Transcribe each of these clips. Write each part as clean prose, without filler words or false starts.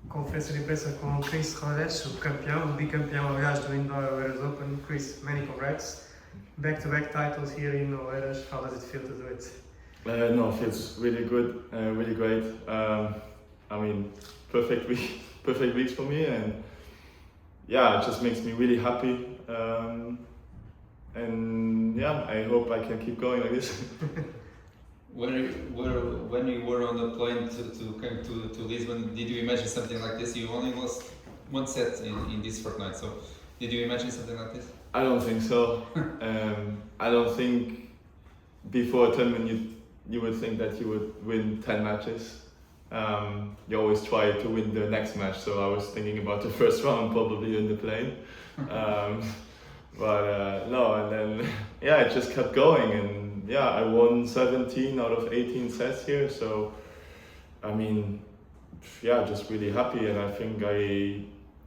Conferência de imprensa com Chris Rodesch, o campeão, o bicampeão, aliás, do Indoor Oeiras Open. Chris, many congrats. Back-to-back titles here in Oeiras. How does it feel to do it? No, it feels really good, really great. I mean, perfect weeks for me, and yeah, it just makes me really happy. And yeah, I hope I can keep going like this. When you were on the plane to come to Lisbon, did you imagine something like this? You only lost one set in this fortnight, so did you imagine something like this? I don't think so. I don't think before a tournament you would think that you would win 10 matches. You always try to win the next match, so I was thinking about the first round probably in the plane. But no, and then yeah, it just kept going, and yeah, I won 17 out of 18 sets here, so I mean, yeah, just really happy, and I think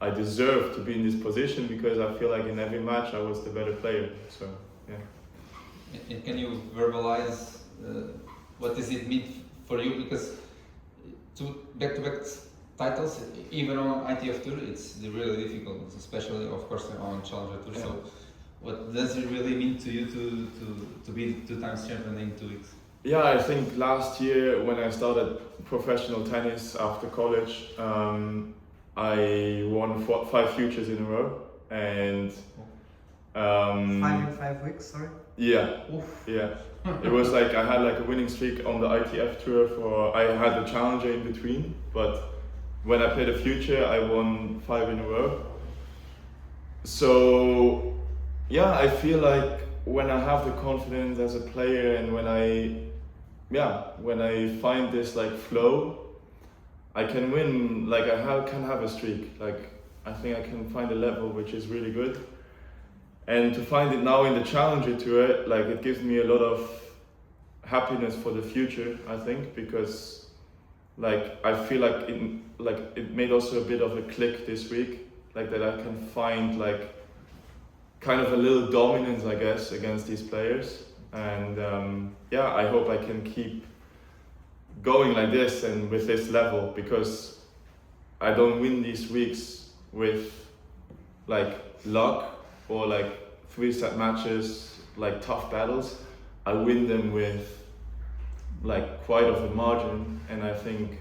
I deserve to be in this position because I feel like in every match I was the better player, so yeah. And can you verbalize what does it mean for you? Because two back-to-back titles, even on ITF Tour, it's really difficult, especially of course on Challenger Tour. Yeah. So, what does it really mean to you to be 2 times champion in 2 weeks? Yeah, I think last year when I started professional tennis after college, I won 5 futures in a row, and 5 in 5 weeks, sorry? Yeah. Oof. Yeah. It was like I had like a winning streak on the ITF tour I had the challenger in between, but when I played a future I won 5 in a row. So yeah, I feel like when I have the confidence as a player and when I find this like flow, I can win, like can have a streak. Like I think I can find a level which is really good. And to find it now in the Challenger Tour, like it gives me a lot of happiness for the future, I think, because like I feel like it made also a bit of a click this week, like that I can find like kind of a little dominance, I guess, against these players. And yeah, I hope I can keep going like this and with this level, because I don't win these weeks with like luck or like 3-set matches, like tough battles. I win them with like quite of a margin, and I think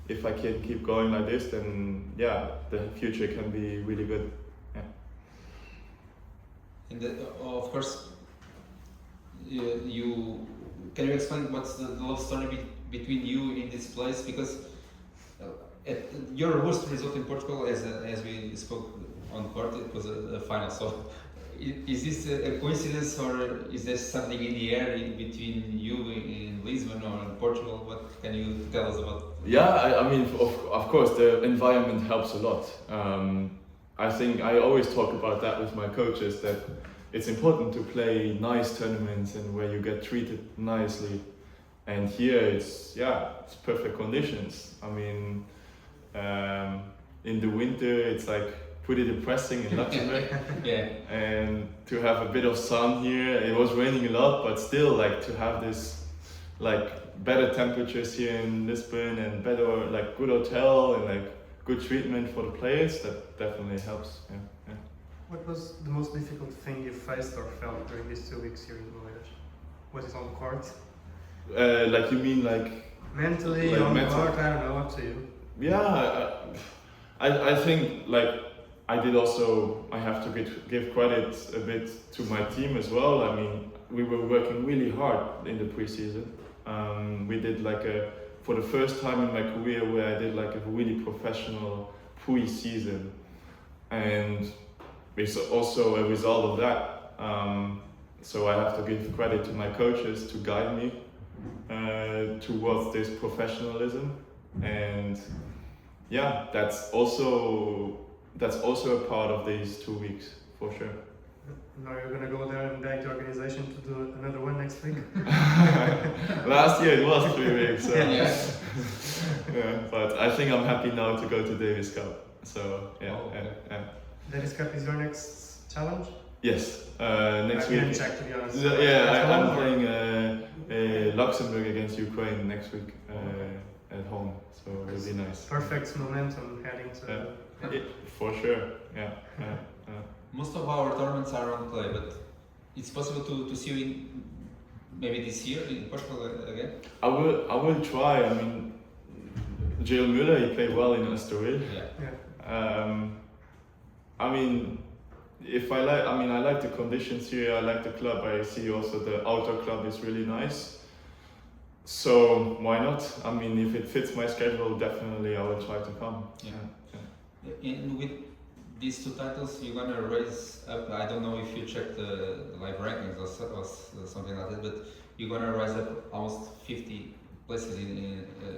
if I can keep going like this, then yeah, the future can be really good. Yeah. And of course, you can you explain what's the love story between you in this place? Because at your worst result in Portugal, as we spoke on court, it was a final. So, is this a coincidence, or is there something in the air between you in Lisbon or in Portugal? What can you tell us about? Yeah, I mean, of course, the environment helps a lot. I think I always talk about that with my coaches, that it's important to play nice tournaments and where you get treated nicely. And here it's perfect conditions. I mean, in the winter it's like pretty depressing in Luxembourg. Yeah. And to have a bit of sun here, it was raining a lot, but still like to have this like better temperatures here in Lisbon and better like good hotel and like good treatment for the players, that definitely helps. Yeah. Yeah. What was the most difficult thing you faced or felt during these 2 weeks here in Oeiras? Was it on court? Like you mean like mentally, like on court? I don't know, up to you. Yeah, I think like I have to give credit a bit to my team as well. I mean, we were working really hard in the preseason. We did like for the first time in my career where I did like a really professional pre-season, and it's also a result of that. So I have to give credit to my coaches to guide me towards this professionalism, and yeah, that's also a part of these 2 weeks for sure. Now you're gonna go there and beg the organization to do another one next week? Last year it was 3 weeks. So. Yeah. Yeah, but I think I'm happy now to go to Davis Cup. So yeah, okay. Yeah. Davis Cup is your next challenge? Yes, next week. I didn't check, to be honest. Yeah, I'm playing Luxembourg against Ukraine next week. at home, so it will be nice. Perfect momentum heading to. For sure, yeah. Most of our tournaments are on clay, but it's possible to see you in maybe this year in Portugal again. I will try. I mean, Jill Müller, he played well in Estoril. Yeah. I mean, I like the conditions here. I like the club. I see also the outdoor club is really nice. So why not? I mean, if it fits my schedule, definitely I will try to come. And with these two titles, you're gonna raise up. I don't know if you checked the live rankings or something like that, but you're gonna rise up almost 50 places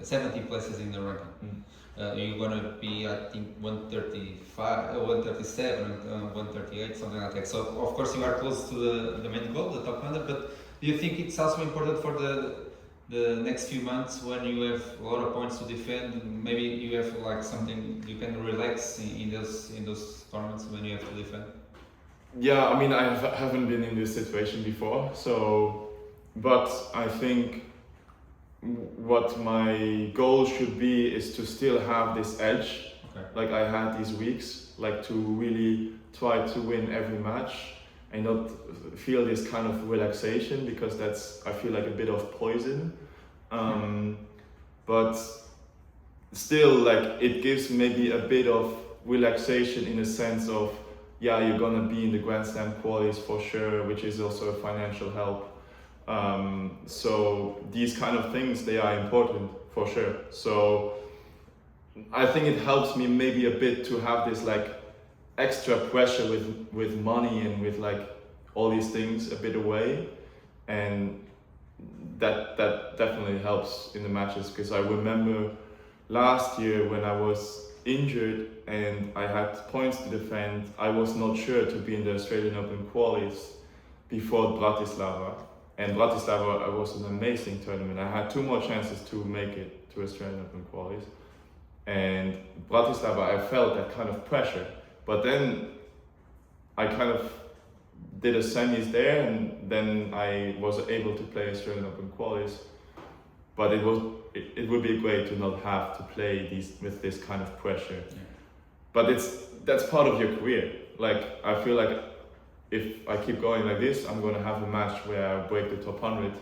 70 places in the ranking. You're gonna be, I think, 135, 137, 138, something like that. So of course you are close to the main goal, the top 100. But do you think it's also important for the next few months when you have a lot of points to defend? Maybe you have like something you can relax in those tournaments when you have to defend. Yeah, I mean, I haven't been in this situation before, but I think what my goal should be is to still have this edge, like I had these weeks, like to really try to win every match and not feel this kind of relaxation, because that's, I feel like, a bit of poison. But still, like, it gives maybe a bit of relaxation in the sense of, yeah, you're gonna be in the Grand Slam qualies for sure, which is also a financial help. So these kind of things, they are important for sure. So I think it helps me maybe a bit to have this like extra pressure with money and with like all these things a bit away, and that definitely helps in the matches, because I remember last year when I was injured and I had points to defend, I was not sure to be in the Australian Open qualies before Bratislava. And Bratislava was an amazing tournament. I had 2 more chances to make it to Australian Open qualies. And Bratislava, I felt that kind of pressure. But then I kind of did a semis there, and then I was able to play Australian Open qualies. But it would be great to not have to play with this kind of pressure. Yeah. But that's part of your career. Like, I feel like if I keep going like this, I'm going to have a match where I break the top 100,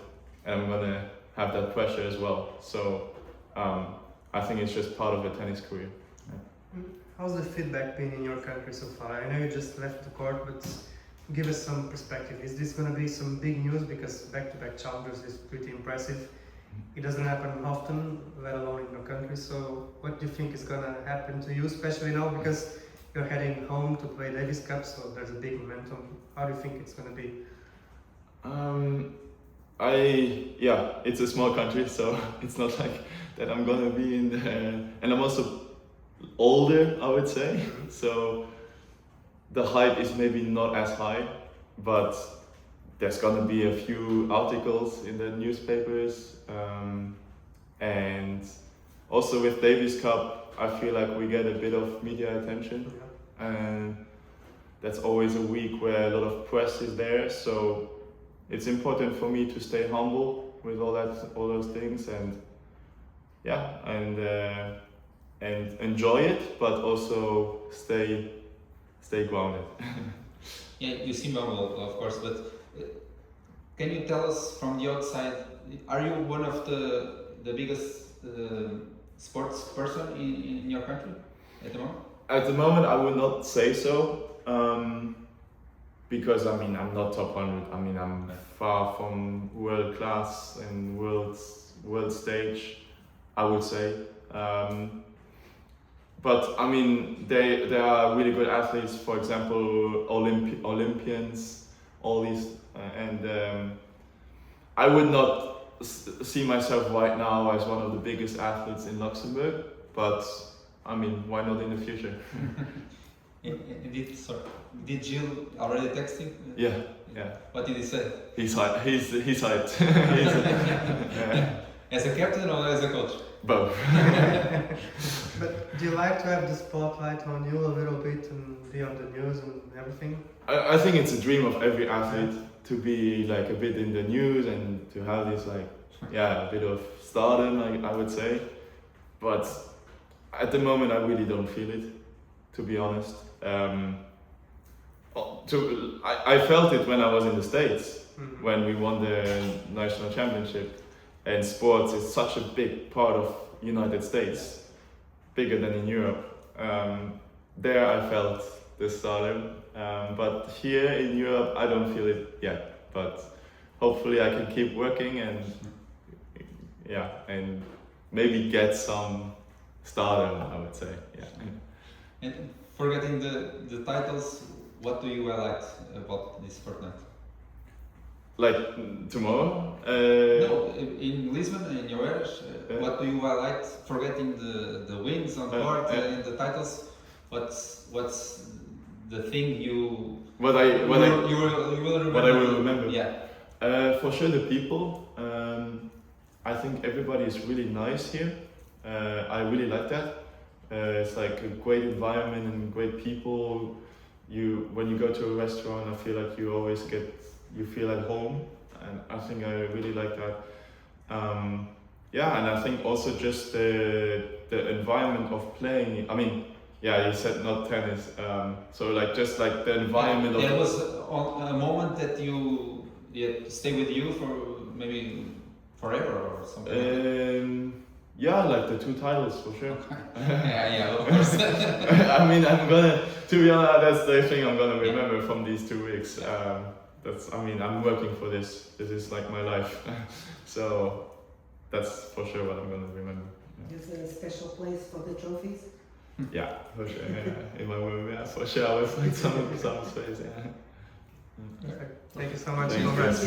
and I'm going to have that pressure as well. So I think it's just part of a tennis career. Yeah. How's the feedback been in your country so far? I know you just left the court, but give us some perspective. Is this going to be some big news? Because back-to-back challengers is pretty impressive. It doesn't happen often, let alone in your country. So what do you think is going to happen to you, especially now because you're heading home to play Davis Cup, so there's a big momentum. How do you think it's going to be? It's a small country, so it's not like that I'm going to be in there. And I'm also older, I would say. So the hype is maybe not as high, but there's going to be a few articles in the newspapers. And also with Davis Cup, I feel like we get a bit of media attention. And that's always a week where a lot of press is there, so it's important for me to stay humble with all those things, and enjoy it, but also stay grounded. Yeah, you seem humble, of course, but can you tell us from the outside, are you one of the biggest sports person in your country at the moment? At the moment, I would not say so, because I mean, I'm not top 100. I mean, I'm far from world class and world stage, I would say. But I mean, there are really good athletes. For example, Olympians, all these, and I would not see myself right now as one of the biggest athletes in Luxembourg, but I mean, why not in the future? Did Jill already text you? Yeah. What did he say? He's hyped. As a captain or as a coach? Both. But do you like to have the spotlight on you a little bit and be on the news and everything? I think it's a dream of every athlete to be like a bit in the news and to have this a bit of stardom, I would say. but at the moment I really don't feel it, to be honest. I felt it when I was in the States, when we won the national championship, and sports is such a big part of United States, bigger than in Europe. There I felt the stardom, but here in Europe I don't feel it yet, but hopefully I can keep working and and maybe get some stardom, I would say. And forgetting the titles, what do you highlight about this fortnight? Like tomorrow? No, in Lisbon, in Oeiras, what do you highlight? Forgetting the wins on court and the titles, what's the thing you will remember? Yeah. For sure, the people. I think everybody is really nice here. I really like that. It's like a great environment and great people. When you go to a restaurant, I feel like you feel at home, and I think I really like that. And I think also just the environment of playing. I mean, you said not tennis. So just like the environment. There was a moment that you stay with you for maybe forever or something. Like the 2 titles for sure. Of course. I mean, to be honest, that's the thing I'm gonna remember from these 2 weeks. I'm working for this. This is like my life. So that's for sure what I'm gonna remember. Is there a special place for the trophies? Yeah, for sure. In my room, for sure. I will find some space. Perfect. Thank you so much. Thank you. Congrats.